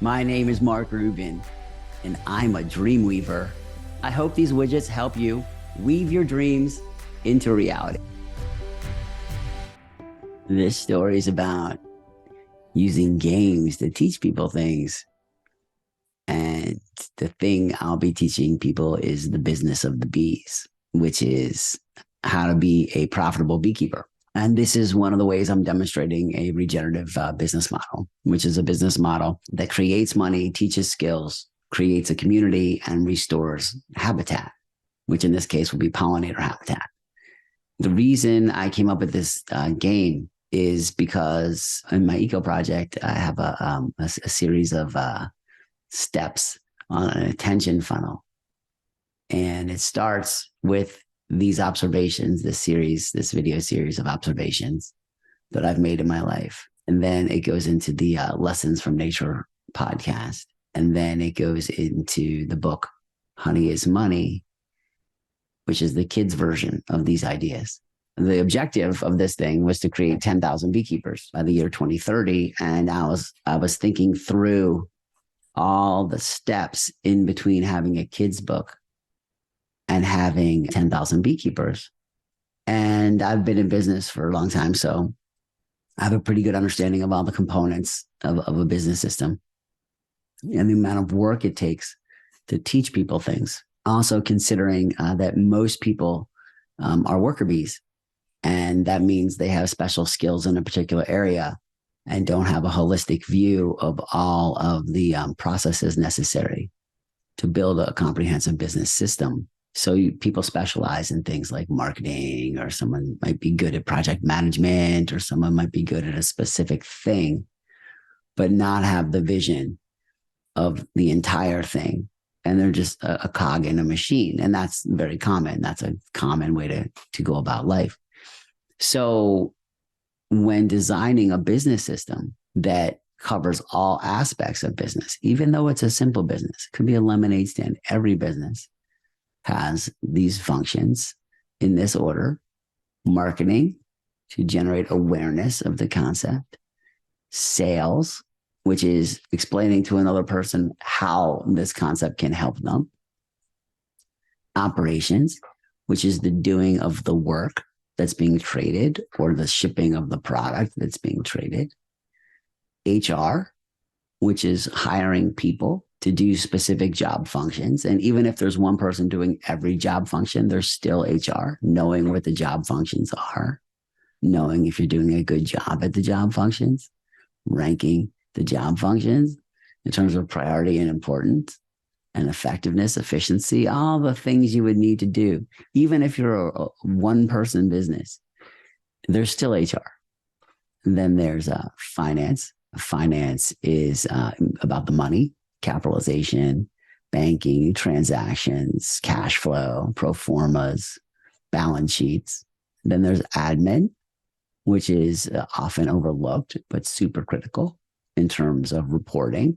My name is Mark Rubin, and I'm a dream weaver. I hope these widgets help you weave your dreams into reality. This story is about using games to teach people things. And the thing I'll be teaching people is the business of the bees, which is how to be a profitable beekeeper. And this is one of the ways I'm demonstrating a regenerative business model, which is a business model that creates money, teaches skills, creates a community, and restores habitat, which in this case will be pollinator habitat. The reason I came up with this game is because in my eco project, I have a series of steps on an attention funnel. And it starts with these observations, this video series of observations that I've made in my life. And then it goes into the Lessons from Nature podcast. And then it goes into the book, Honey is Money, which is the kids' version of these ideas. The objective of this thing was to create 10,000 beekeepers by the year 2030. And I was thinking through all the steps in between having a kid's book and having 10,000 beekeepers. And I've been in business for a long time, so I have a pretty good understanding of all the components of a business system and the amount of work it takes to teach people things. Also considering that most people are worker bees, and that means they have special skills in a particular area and don't have a holistic view of all of the processes necessary to build a comprehensive business system. So people specialize in things like marketing, or someone might be good at project management, or someone might be good at a specific thing, but not have the vision of the entire thing. And they're just a cog in a machine. And that's very common. That's a common way to go about life. So when designing a business system that covers all aspects of business, even though it's a simple business, it could be a lemonade stand, every business has these functions in this order: marketing, to generate awareness of the concept; sales, which is explaining to another person how this concept can help them; operations, which is the doing of the work that's being traded or the shipping of the product that's being traded; HR, which is hiring people to do specific job functions. And even if there's one person doing every job function, there's still HR, knowing what the job functions are, knowing if you're doing a good job at the job functions, ranking the job functions in terms of priority and importance and effectiveness, efficiency, all the things you would need to do. Even if you're a one-person business, there's still HR. And then there's finance. Finance is about the money, capitalization, banking, transactions, cash flow, pro formas, balance sheets. Then there's admin, which is often overlooked, but super critical in terms of reporting,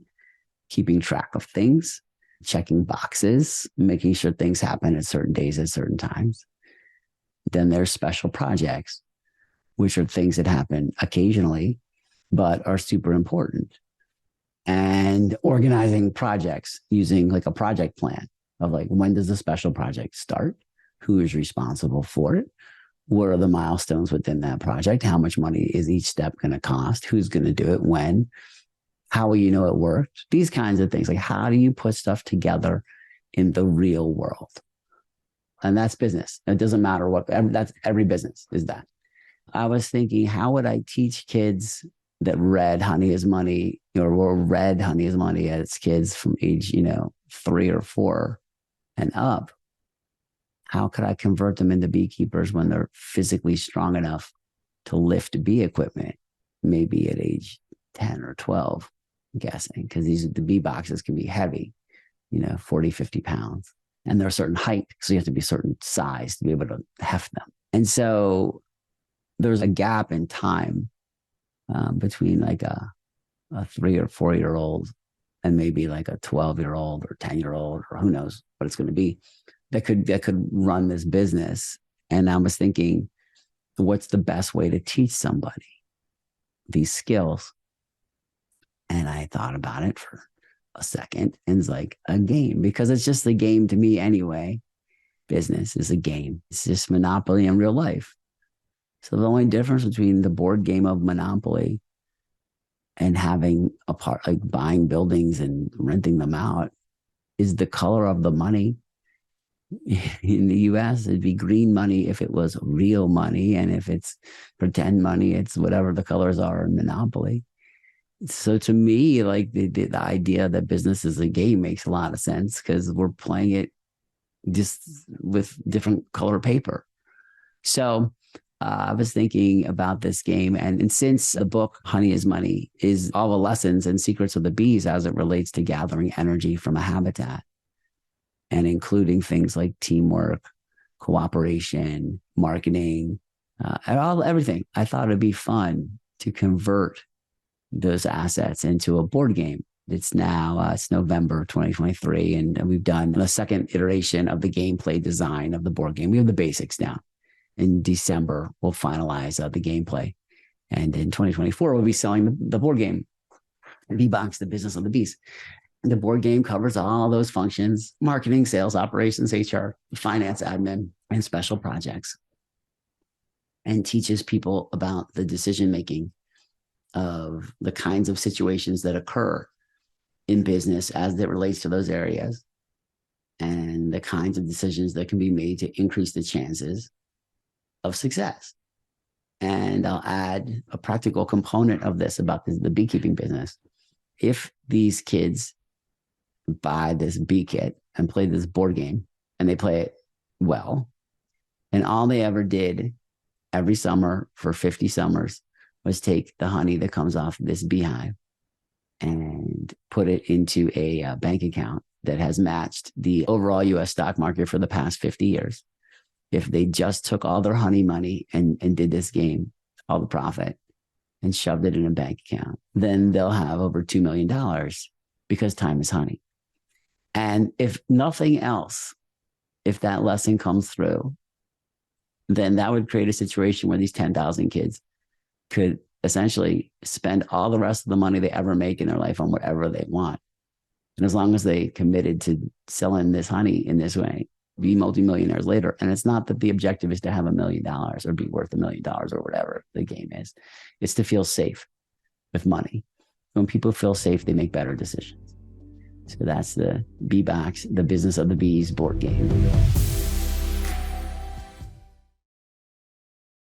keeping track of things, checking boxes, making sure things happen at certain days at certain times. Then there's special projects, which are things that happen occasionally, but are super important. And organizing projects using like a project plan of like, when does the special project start? Who is responsible for it? What are the milestones within that project? How much money is each step going to cost? Who's going to do it? When? How will you know it worked? These kinds of things. Like, how do you put stuff together in the real world? And that's business. It doesn't matter what, that's every business is that. I was thinking, how would I teach kids that read Honey is Money, or read Honey is Money as kids from age, 3 or 4 and up? How could I convert them into beekeepers when they're physically strong enough to lift bee equipment, maybe at age 10 or 12, I'm guessing, because the bee boxes can be heavy, 40, 50 pounds. And they're a certain height, so you have to be a certain size to be able to heft them. And so there's a gap in time between like a 3 or 4-year-old and maybe like a 12-year-old or 10-year-old, or who knows what it's going to be, that could run this business. And I was thinking, what's the best way to teach somebody these skills? And I thought about it for a second and it's like a game, because it's just a game to me anyway. Business is a game. It's just Monopoly in real life. So the only difference between the board game of Monopoly and having a part, like buying buildings and renting them out, is the color of the money. In the US, it'd be green money if it was real money. And if it's pretend money, it's whatever the colors are in Monopoly. So to me, like the idea that business is a game makes a lot of sense, because we're playing it just with different color paper. So I was thinking about this game. And since the book Honey is Money is all the lessons and secrets of the bees as it relates to gathering energy from a habitat, and including things like teamwork, cooperation, marketing, and everything, I thought it'd be fun to convert those assets into a board game. It's now it's November 2023, and we've done the second iteration of the gameplay design of the board game. We have the basics down. In December, we'll finalize the gameplay, and in 2024, we'll be selling the board game, BeeBox, the business of the bees. The board game covers all those functions: marketing, sales, operations, HR, finance, admin, and special projects, and teaches people about the decision making of the kinds of situations that occur in business as it relates to those areas, and the kinds of decisions that can be made to increase the chances of success. And I'll add a practical component of this about the beekeeping business. If these kids buy this bee kit and play this board game, and they play it well, and all they ever did every summer for 50 summers was take the honey that comes off this beehive and put it into a bank account that has matched the overall US stock market for the past 50 years. If they just took all their honey money and did this game, all the profit, and shoved it in a bank account, then they'll have over $2 million, because time is honey. And if nothing else, if that lesson comes through, then that would create a situation where these 10,000 kids could essentially spend all the rest of the money they ever make in their life on whatever they want. And as long as they committed to selling this honey in this way, be multimillionaires later. And it's not that the objective is to have $1 million or be worth $1 million or whatever the game is. It's to feel safe with money. When people feel safe, they make better decisions. So that's the BeeBox, the business of the bees board game.